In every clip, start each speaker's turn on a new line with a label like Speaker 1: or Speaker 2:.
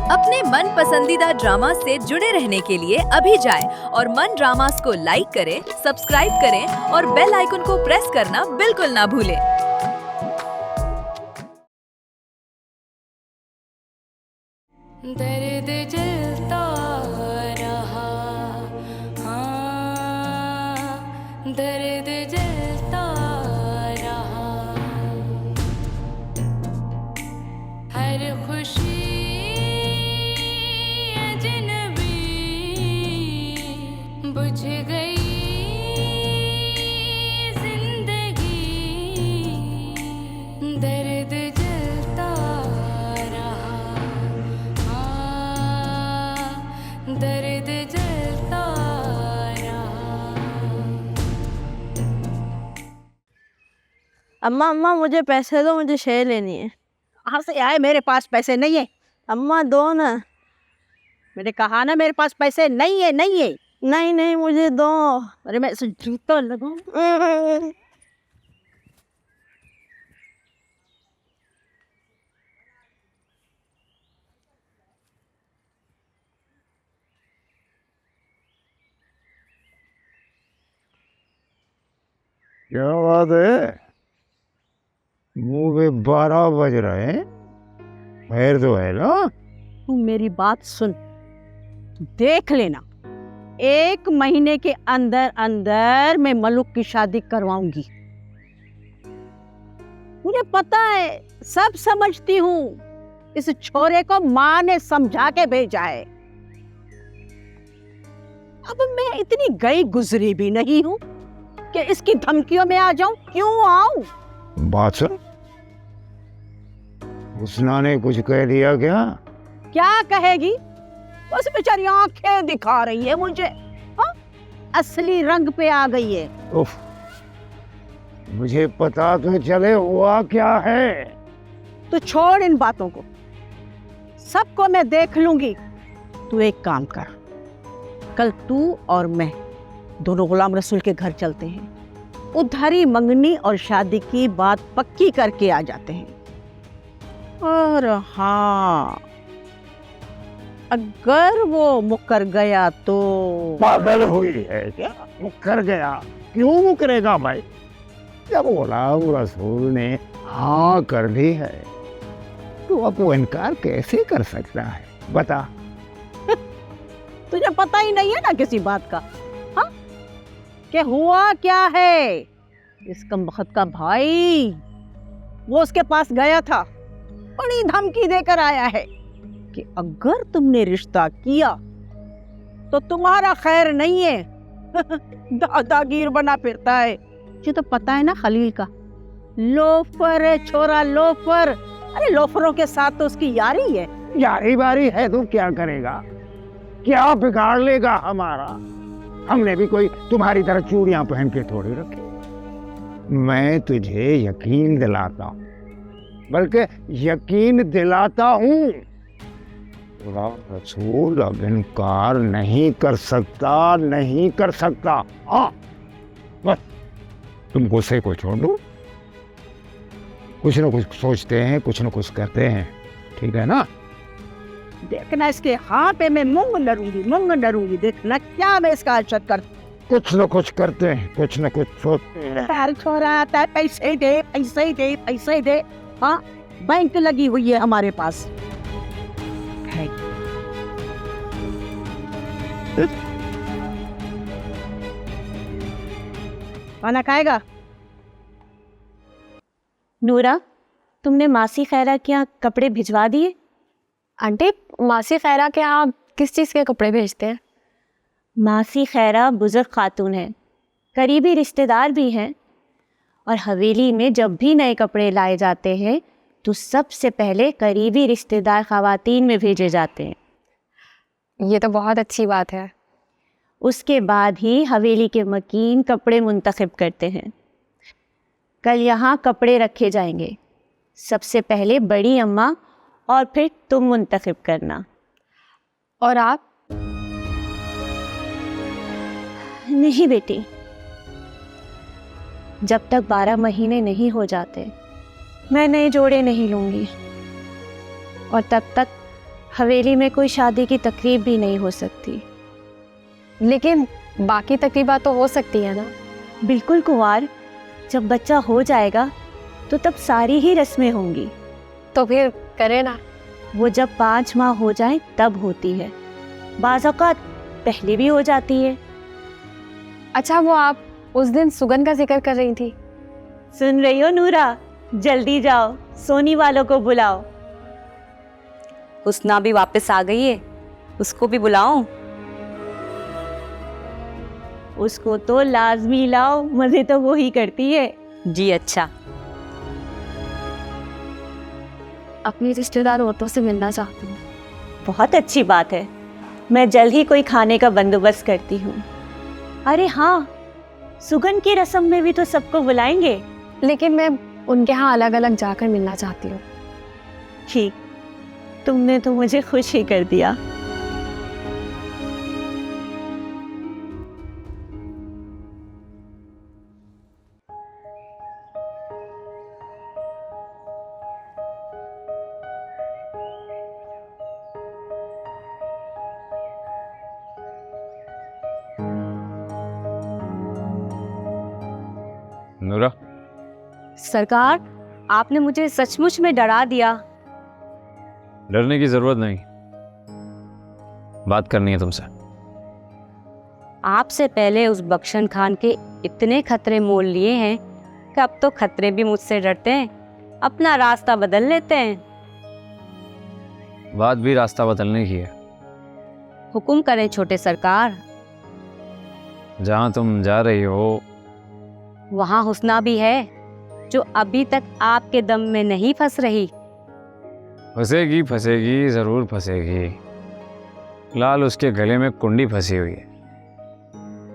Speaker 1: अपने मन पसंदीदा ड्रामा से जुड़े रहने के लिए अभी जाएं और मन ड्रामास को लाइक करें, सब्सक्राइब करें और बेल आइकन को प्रेस करना बिल्कुल ना भूलें।
Speaker 2: दर्द जलता रहा, हाँ, दर्द जलता रहा, हर खुशी अजनबी बुझ गई जिंदगी, दर्द जलता रहा, दर्द जलता रहा।
Speaker 3: अम्मा अम्मा मुझे पैसे दो, मुझे शेयर लेनी है।
Speaker 4: कहाँ से आए? मेरे पास पैसे नहीं है।
Speaker 3: अम्मा दो ना।
Speaker 4: मैंने कहा ना मेरे पास पैसे नहीं है, नहीं है।
Speaker 3: नहीं नहीं मुझे दो।
Speaker 4: अरे मैं इसे जूता लगाऊं।
Speaker 5: क्या बात है? मुंह पे 12 बज रहे हैं, खैर तो है ना?
Speaker 4: तू मेरी बात सुन, तू देख लेना, 1 महीने के अंदर अंदर मैं मलुक की शादी करवाऊंगी। मुझे पता है, सब समझती हूँ, इस छोरे को माँ ने समझा के भेजा है। अब मैं इतनी गई गुजरी भी नहीं हूँ कि इसकी धमकियों में आ जाऊं। क्यों आऊं?
Speaker 5: बात सुन, हुस्ना ने कुछ कह दिया क्या?
Speaker 4: क्या कहेगी? बस बेचारी आंखें दिखा रही है मुझे। हाँ? असली रंग पे आ गई है।
Speaker 5: उफ, मुझे पता तो चले हुआ क्या है।
Speaker 4: तू छोड़ इन बातों को, सबको मैं देख लूंगी। तू एक काम कर, कल तू और मैं दोनों गुलाम रसूल के घर चलते हैं, उधारी मंगनी और शादी की बात पक्की करके आ जाते हैं। और हाँ, अगर वो मुकर गया तो
Speaker 5: पागल हुई है क्या? मुकर गया? क्यों मुकरेगा भाई? जब गुलाम रसूल ने हाँ कर दी है तो अब वो इनकार कैसे कर सकता है? बता।
Speaker 4: तुझे पता ही नहीं है ना किसी बात का? हाँ, कि हुआ क्या है? इस कमबख्त का भाई वो उसके पास गया था, बड़ी धमकी देकर आया है कि अगर तुमने रिश्ता किया तो तुम्हारा खैर नहीं है। दादागीर बना फिरता है। तुझे तो पता है ना खलील का, लोफर है छोरा, लोफर। अरे लोफरों के साथ तो उसकी यारी है।
Speaker 5: यारी बारी है तो क्या करेगा? क्या बिगाड़ लेगा हमारा? हमने भी कोई तुम्हारी तरह चूड़ियां पहन के थोड़ी रखे। मैं तुझे यकीन दिलाता हूँ, बल्कि यकीन दिलाता हूँ, रसूल अब इनकार नहीं कर सकता, नहीं कर सकता। हाँ, बस तुम गुस्से को छोड़ दो, कुछ न कुछ सोचते हैं, कुछ न कुछ करते हैं, ठीक है ना?
Speaker 4: देखना इसके हाँ पे मैं मूंग डरूंगी। देखना क्या मैं इसका अशद कर।
Speaker 5: कुछ न कुछ करते हैं, कुछ न कुछ सोचते हैं।
Speaker 4: पैर छोरा आता है, पैसे दे, पैसे दे, पैसे दे। हाँ, बैंक लगी हुई है हमारे पास है। खाना खाएगा?
Speaker 6: नूरा, तुमने मासी खैरा के यहाँ कपड़े भिजवा दिए?
Speaker 7: आंटी, मासी खैरा के यहाँ किस चीज़ के कपड़े भेजते हैं?
Speaker 6: मासी खैरा बुजुर्ग खातून है, करीबी रिश्तेदार भी हैं, और हवेली में जब भी नए कपड़े लाए जाते हैं तो सबसे पहले करीबी रिश्तेदार ख़वातीन में भेजे जाते हैं।
Speaker 7: ये तो बहुत अच्छी बात है।
Speaker 6: उसके बाद ही हवेली के मकीन कपड़े मुंतखब करते हैं। कल यहाँ कपड़े रखे जाएंगे, सबसे पहले बड़ी अम्मा और फिर तुम मुंतखब करना।
Speaker 7: और आप?
Speaker 6: नहीं बेटी, जब तक 12 महीने नहीं हो जाते मैं नए जोड़े नहीं लूँगी, और तब तक हवेली में कोई शादी की तकरीब भी नहीं हो सकती।
Speaker 7: लेकिन बाकी तकरीबा तो हो सकती है ना।
Speaker 6: बिल्कुल कुंवार, जब बच्चा हो जाएगा तो तब सारी ही रस्में होंगी।
Speaker 7: तो फिर करें ना।
Speaker 6: वो जब 5 माह हो जाए तब होती है, बाज़ औक़ात पहले भी हो जाती है।
Speaker 7: अच्छा, वो आप उस दिन सुगन का जिक्र कर रही थी।
Speaker 6: सुन रही हो नूरा? जल्दी जाओ, सोनी वालों को बुलाओ।
Speaker 8: हुस्ना भी वापस आ गई है, उसको भी बुलाऊं?
Speaker 6: उसको तो लाजमी लाओ, मजे तो वो ही करती है।
Speaker 8: जी अच्छा।
Speaker 7: अपनी रिश्तेदार औरतों से मिलना चाहती हूँ।
Speaker 6: बहुत अच्छी बात है, मैं जल्द ही कोई खाने का बंदोबस्त करती हूँ। अरे हाँ, सुगन की रस्म में भी तो सबको बुलाएंगे।
Speaker 7: लेकिन मैं उनके यहाँ अलग अलग जाकर मिलना चाहती हूँ।
Speaker 6: ठीक, तुमने तो मुझे खुश ही कर दिया।
Speaker 9: नूरा,
Speaker 8: सरकार, आपने मुझे सचमुच में डरा दिया।
Speaker 9: डरने की जरूरत नहीं, बात करनी है तुमसे।
Speaker 8: आपसे पहले उस बख्शन खान के इतने खतरे मोल लिए हैं कि अब तो खतरे भी मुझसे डरते हैं, अपना रास्ता बदल लेते हैं।
Speaker 9: बात भी रास्ता बदलने की है।
Speaker 8: हुक्म करें छोटे सरकार।
Speaker 9: जहाँ तुम जा रही हो
Speaker 8: वहाँ हुस्ना भी है, जो अभी तक आपके दम में नहीं फंस रही।
Speaker 9: फंसेगी फंसेगी, जरूर फंसेगी। फिलहाल उसके गले में कुंडी फंसी हुई है,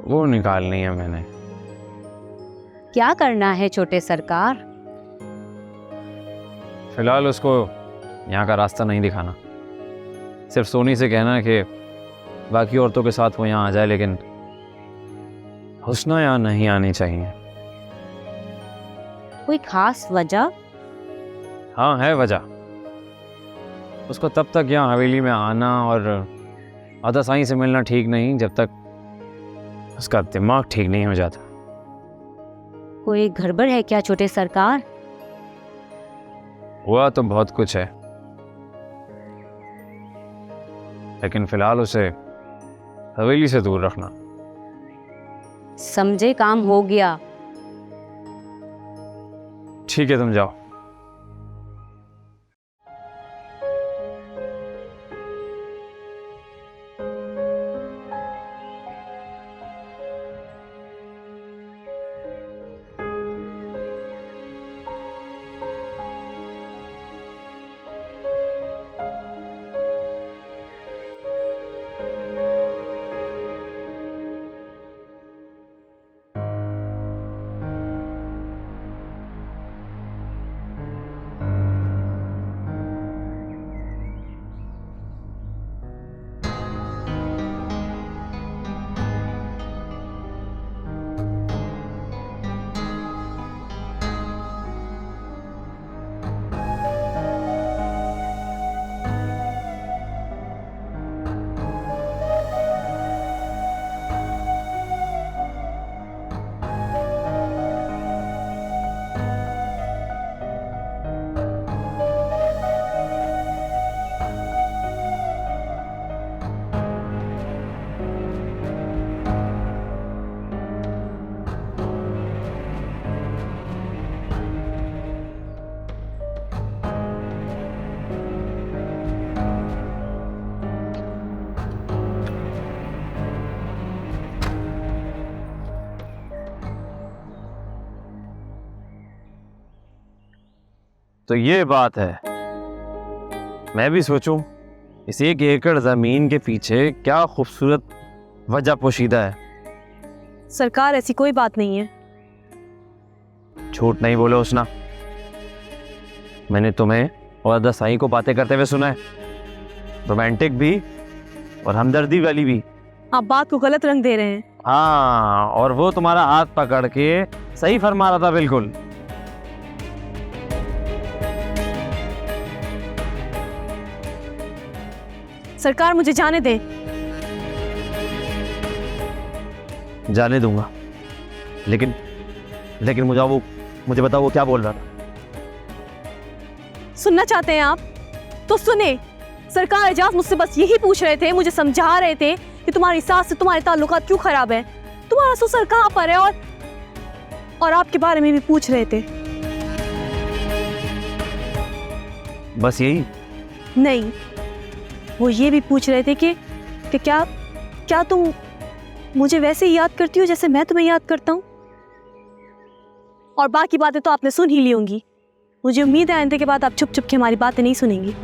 Speaker 9: वो निकालनी है मैंने।
Speaker 8: क्या करना है छोटे सरकार?
Speaker 9: फिलहाल उसको यहाँ का रास्ता नहीं दिखाना। सिर्फ सोनी से कहना कि बाकी औरतों के साथ वो यहाँ आ जाए, लेकिन हुस्ना यहाँ नहीं आनी चाहिए।
Speaker 8: कोई खास वजह?
Speaker 9: हाँ है वजह। उसको तब तक यहाँ हवेली में आना और आधा साईं से मिलना ठीक नहीं, जब तक उसका दिमाग ठीक नहीं हो जाता।
Speaker 8: कोई गड़बड़ है क्या छोटे सरकार?
Speaker 9: हुआ तो बहुत कुछ है, लेकिन फिलहाल उसे हवेली से दूर रखना।
Speaker 8: समझे, काम हो गया।
Speaker 9: ठीक है, तुम जाओ। तो ये बात है। मैं भी सोचूं इस 1 एकड़ जमीन के पीछे क्या खूबसूरत वजह पोशीदा है।
Speaker 7: सरकार, ऐसी कोई बात नहीं है।
Speaker 9: झूठ नहीं बोलो हुस्ना, मैंने तुम्हें और अदा साईं को बातें करते हुए सुना है, रोमांटिक भी और हमदर्दी वाली भी।
Speaker 7: आप बात को गलत रंग दे रहे हैं।
Speaker 9: हाँ, और वो तुम्हारा हाथ पकड़ के सही फरमा रहा था बिल्कुल।
Speaker 7: सरकार मुझे जाने दे।
Speaker 10: जाने दूंगा, लेकिन मुझे बताओ वो क्या बोल रहा था।
Speaker 7: सुनना चाहते हैं आप तो सुने। सरकार एजाज मुझसे बस यही पूछ रहे थे, मुझे समझा रहे थे कि तुम्हारी सास से तुम्हारे ताल्लुकात क्यों खराब है, तुम्हारा ससुर कहाँ पर है, और आपके बारे में भी पूछ रहे थे।
Speaker 10: बस यही?
Speaker 7: नहीं, वो ये भी पूछ रहे थे कि क्या तुम मुझे वैसे ही याद करती हो जैसे मैं तुम्हें याद करता हूँ। और बाकी बातें तो आपने सुन ही ली होंगी। मुझे उम्मीद है आइंदे के बाद आप चुप चुप के हमारी बातें नहीं सुनेंगी।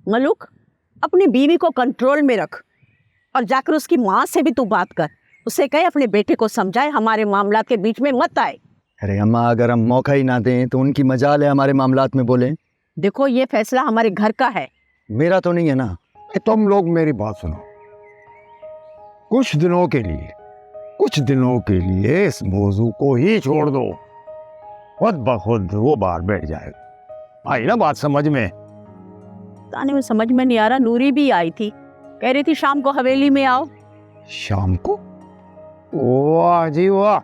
Speaker 4: मलुक, अपनी बीवी को कंट्रोल में रख और जाकर उसकी माँ से भी तू बात कर। उसे कहे अपने बेटे को समझाए, हमारे मामलात के बीच में मत आए।
Speaker 11: अरे अम्मा, अगर हम मौका ही ना दें तो उनकी मजाल है हमारे मामलात में बोले।
Speaker 4: देखो, ये फैसला हमारे घर का है,
Speaker 11: मेरा तो नहीं है ना।
Speaker 5: तुम लोग मेरी बात सुनो। कुछ दिनों के लिए इस मौजू को ही छोड़ दो, खुद ब खुद वो बाहर बैठ जाएगा। आई ना बात समझ में?
Speaker 4: ताने में समझ में नहीं आ रहा। नूरी भी आई थी, कह रही थी शाम को हवेली में आओ।
Speaker 5: शाम को? वाह जी वाह,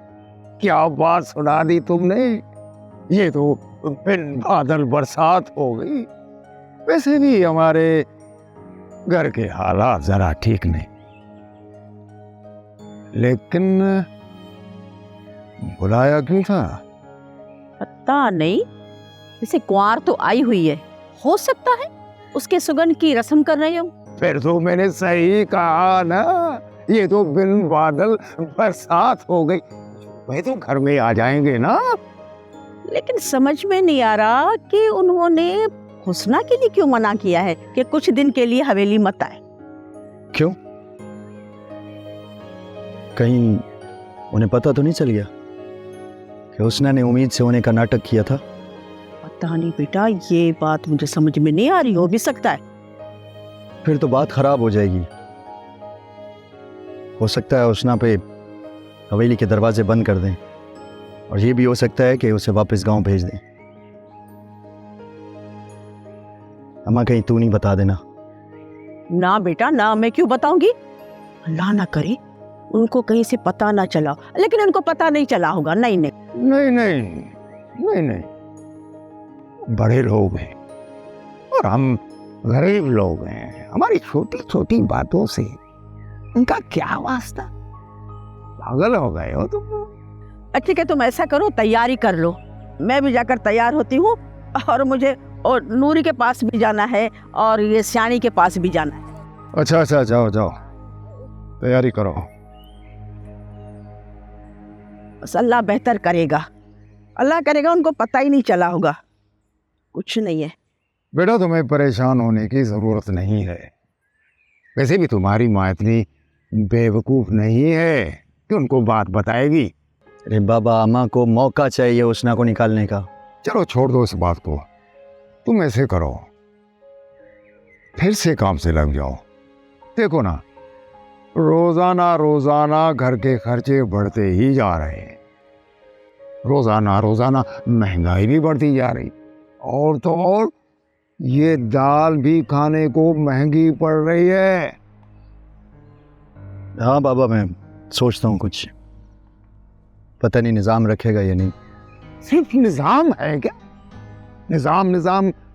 Speaker 5: क्या बात सुना दी तुमने। ये तो बिन बादल बरसात हो गई। वैसे भी हमारे घर के हालात जरा ठीक नहीं, लेकिन बुलाया क्यों था?
Speaker 4: पता नहीं, इसे कुंवार तो आई हुई है, हो सकता है उसके सुगन की रस्म कर रही हूँ।
Speaker 5: फिर तो मैंने सही कहा ना, ये तो बिन बादल बरसात हो गई। वह तो घर में आ जाएंगे ना।
Speaker 4: लेकिन समझ में नहीं आ रहा कि उन्होंने हुस्ना के लिए क्यों मना किया है कि कुछ दिन के लिए हवेली मत आए।
Speaker 11: क्यों? कहीं उन्हें पता तो नहीं चल गया कि हुस्ना ने उम्मीद से होने का नाटक किया था?
Speaker 4: पता नहीं बेटा, ये बात मुझे समझ में नहीं आ रही। हो भी सकता है।
Speaker 11: फिर तो बात खराब हो जाएगी। हो सकता है हुस्ना पे हवेली के दरवाजे बंद कर दें, और ये भी हो सकता है कि उसे वापस गांव भेज दें। अम्मा, कहीं तू नहीं बता देना?
Speaker 4: ना बेटा ना, मैं क्यों बताऊंगी। अल्लाह ना करे उनको कहीं से पता ना चला। लेकिन उनको पता नहीं चला होगा। नहीं नहीं
Speaker 5: नहीं नहीं नहीं नहीं, बड़े लोग हैं और हम गरीब लोग हैं। हमारी छोटी छोटी बातों से उनका क्या वास्ता? पागल हो गए हो तुम।
Speaker 4: ठीक है, तुम ऐसा करो, तैयारी कर लो। मैं भी जाकर तैयार होती हूँ, और मुझे और नूरी के पास भी जाना है और ये सियानी के पास भी जाना है।
Speaker 5: अच्छा अच्छा, जाओ जाओ, तैयारी करो।
Speaker 4: बस अल्लाह बेहतर करेगा, अल्लाह करेगा। उनको पता ही नहीं चला होगा, कुछ नहीं है।
Speaker 5: बेटा, तुम्हें परेशान होने की जरूरत नहीं है। वैसे भी तुम्हारी माँ इतनी बेवकूफ नहीं है कि उनको बात बताएगी।
Speaker 11: अरे बाबा, अम्मा को मौका चाहिए हुस्ना को निकालने का।
Speaker 5: चलो छोड़ दो इस बात को। तुम ऐसे करो, फिर से काम से लग जाओ। देखो ना, रोजाना रोजाना घर के खर्चे बढ़ते ही जा रहे हैं। रोजाना रोजाना महंगाई भी बढ़ती जा रही, और तो और ये दाल भी खाने को महंगी पड़ रही है।
Speaker 11: हाँ बाबा, मैं सोचता हूँ कुछ, पता नहीं निज़ाम रखेगा या नहीं।
Speaker 5: सिर्फ निज़ाम है क्या? निज़ाम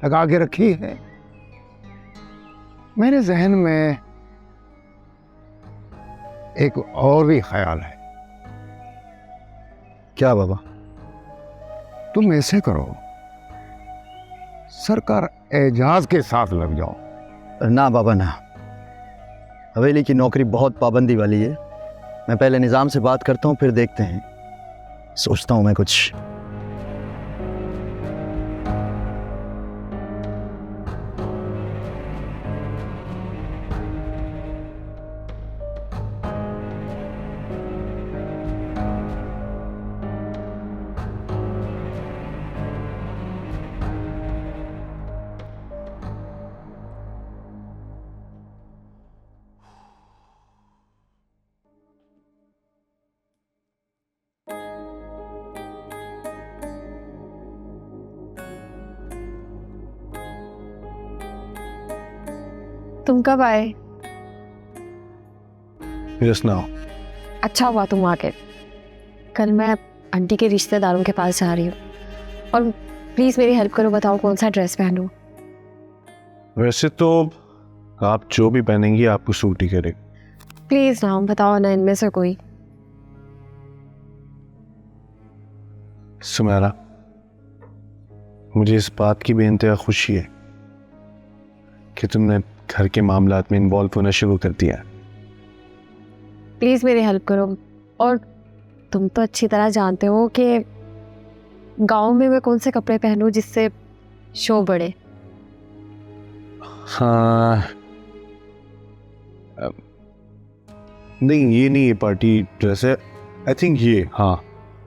Speaker 5: लगा के रखी है। मेरे जहन में एक और भी ख्याल है।
Speaker 11: क्या बाबा?
Speaker 5: तुम ऐसे करो, सरकार एजाज के साथ लग जाओ।
Speaker 11: ना बाबा ना, हवेली की नौकरी बहुत पाबंदी वाली है। मैं पहले निज़ाम से बात करता हूँ, फिर देखते हैं। सोचता हूँ मैं कुछ।
Speaker 12: तुम कब आए?
Speaker 10: Just now.
Speaker 12: अच्छा हुआ तुम आ गए। कल मैं आंटी के रिश्तेदारों के पास जा रही हूँ और प्लीज़ मेरी हेल्प करो, बताओ कौन सा ड्रेस पहनूं।
Speaker 10: वैसे तो आप जो भी पहनेंगी आपको सूट ही करेगा।
Speaker 12: प्लीज़ ना, बताओ ना इनमें से कोई।
Speaker 10: सुमेरा, मुझे इस बात की बेइंतहा खुशी है कि तुमने घर के मामलात में इन्वॉल्व होना शुरू कर दिया।
Speaker 12: प्लीज़ मेरी हेल्प करो। और तुम तो अच्छी तरह जानते हो कि गांव में मैं कौन से कपड़े पहनूं जिससे शो बढ़े।
Speaker 10: हाँ, नहीं ये नहीं, ये पार्टी ड्रेस है। आई थिंक ये, हाँ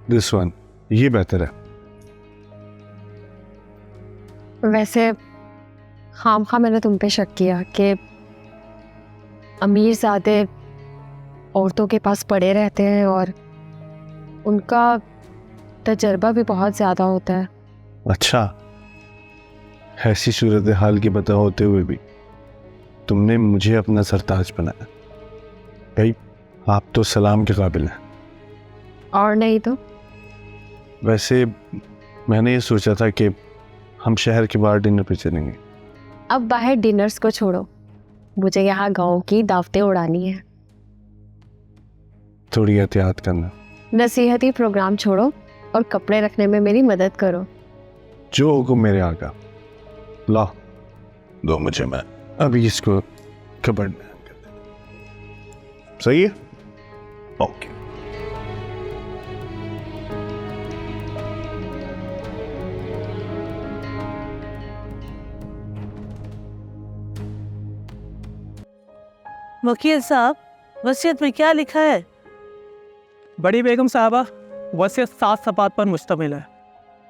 Speaker 10: दिस वन, ये बेहतर है।
Speaker 12: वैसे खामखा मैंने तुम पे शक किया कि अमीर ज़्यादा औरतों के पास पड़े रहते हैं और उनका तजर्बा भी बहुत ज़्यादा होता है।
Speaker 10: अच्छा, ऐसी सूरत हाल की पता होते हुए भी तुमने मुझे अपना सरताज बनाया। भाई आप तो सलाम के काबिल हैं।
Speaker 12: और नहीं तो।
Speaker 10: वैसे मैंने ये सोचा था कि हम शहर के बाहर डिनर पे चलेंगे।
Speaker 12: अब बाहर डिनर्स को छोड़ो, मुझे यहाँ गांव की दावतें उड़ानी है।
Speaker 10: थोड़ी एहतियात करना।
Speaker 12: नसीहती प्रोग्राम छोड़ो और कपड़े रखने में मेरी मदद करो।
Speaker 10: जो हुक्म मेरे आका। ला दो मुझे, मैं अभी इसको कपड़ में कर देता। सही है? ओके।
Speaker 13: वकील साहब, वसीयत में क्या लिखा है?
Speaker 14: बड़ी बेगम साहबा, वसीयत 7 सफ़ात पर मुश्तमिल है।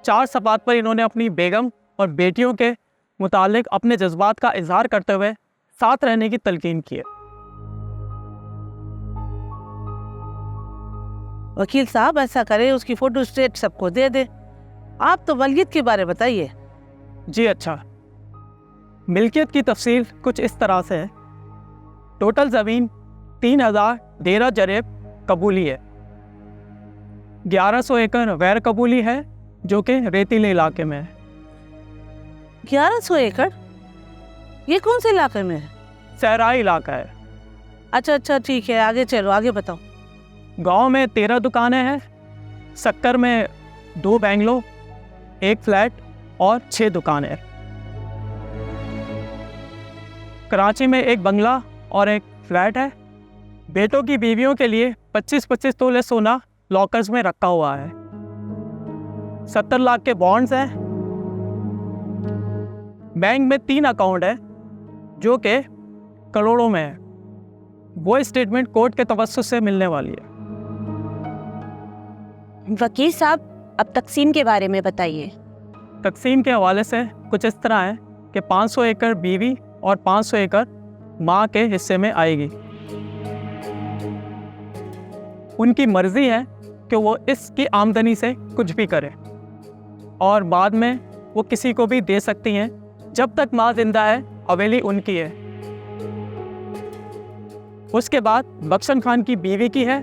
Speaker 14: 4 सफ़ात पर इन्होंने अपनी बेगम और बेटियों के मुतालिक अपने जज्बात का इजहार करते हुए साथ रहने की तलकीन की है।
Speaker 13: वकील साहब ऐसा करें, उसकी फोटो स्टेट सबको दे दे। आप तो वलीयत के बारे बताइए।
Speaker 14: जी अच्छा, मिल्कियत की तफसील कुछ इस तरह से है। टोटल ज़मीन 3000 डेरा जरेब कबूली है। 1100 एकड़ गैर कबूली है जो कि रेतीले इलाके में है।
Speaker 13: 1100 एकड़? ये कौन से इलाके में है?
Speaker 14: सहराई इलाका है।
Speaker 13: अच्छा अच्छा ठीक है, आगे चलो, आगे बताओ।
Speaker 14: गांव में 13 दुकानें हैं। सक्कर में 2 बैंगलो, 1 फ्लैट और 6 दुकानें। कराची में 1 बंगला और 1 फ्लैट है। बेटों की बीवियों के लिए 25-25 तोले सोना लॉकर्स में रखा हुआ है। 70 लाख के बॉन्ड्स हैं। बैंक में 3 अकाउंट है जो कि करोड़ों में है। वो स्टेटमेंट कोर्ट के तवस्सुत से मिलने वाली है।
Speaker 6: वकील साहब, अब तकसीम के बारे में बताइए।
Speaker 14: तकसीम के हवाले से कुछ इस तरह है कि 500 एकड़ बीवी और 500 एकड़ माँ के हिस्से में आएगी। उनकी मर्जी है कि वो इसकी आमदनी से कुछ भी करे और बाद में वो किसी को भी दे सकती हैं। जब तक माँ जिंदा है हवेली उनकी है। उसके बाद बख्शन खान की बीवी की है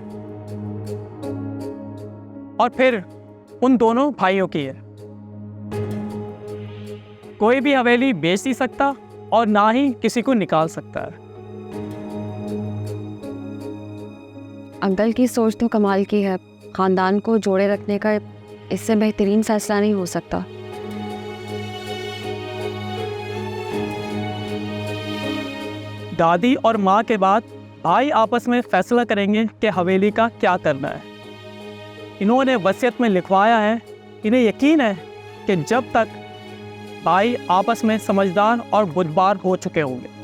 Speaker 14: और फिर उन दोनों भाइयों की है। कोई भी हवेली बेच नहीं सकता और ना ही किसी को निकाल सकता है।
Speaker 12: अंकल की सोच तो कमाल की है। खानदान को जोड़े रखने का इससे बेहतरीन फैसला नहीं हो सकता।
Speaker 14: दादी और माँ के बाद भाई आपस में फैसला करेंगे कि हवेली का क्या करना है। इन्होंने वसीयत में लिखवाया है, इन्हें यकीन है कि जब तक भाई आपस में समझदार और बुद्धबार हो चुके होंगे